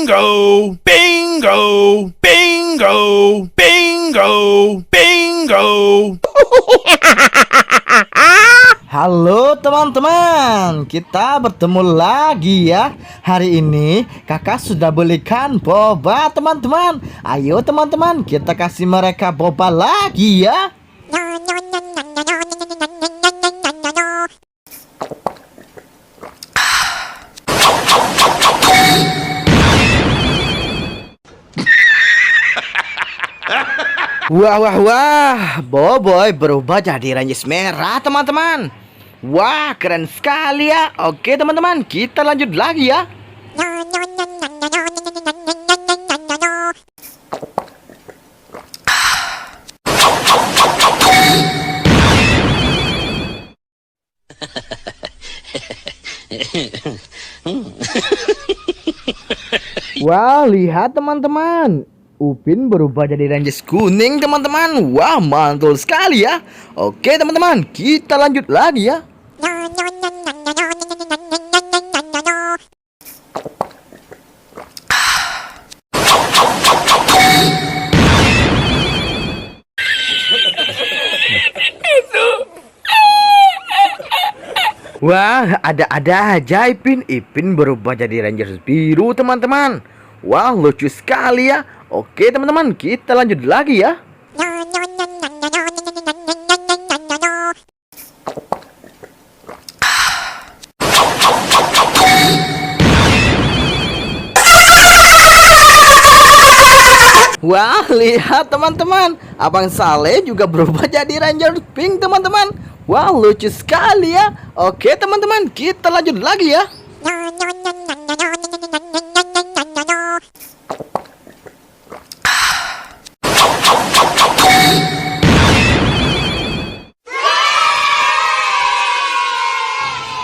Bingo! Bingo! Bingo! Bingo! Bingo! Halo teman-teman, kita bertemu lagi ya. Hari ini kakak sudah belikan boba teman-teman. Ayo teman-teman, kita kasih mereka boba lagi ya. Wah, wah, wah, Boboiboy berubah jadi Rangers merah teman-teman. Wah, keren sekali ya. Oke teman-teman, kita lanjut lagi ya. Wah, lihat teman-teman, Upin berubah jadi Rangers kuning teman-teman. Wah, mantul sekali ya. Oke teman-teman, kita lanjut lagi ya. Wah, ada-ada aja Ipin berubah jadi Rangers biru teman-teman. Wah, lucu sekali ya. Oke teman-teman, kita lanjut lagi ya. Wah, lihat teman-teman, Abang Saleh juga berubah jadi Ranger Pink teman-teman. Wah, lucu sekali ya. Oke teman-teman, kita lanjut lagi ya.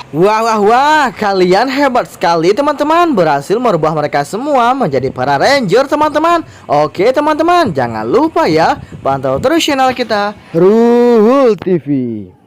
Wah, wah, wah, kalian hebat sekali teman-teman, berhasil merubah mereka semua menjadi para ranger teman-teman. Oke teman-teman, jangan lupa ya, pantau terus channel kita, Ruhul TV.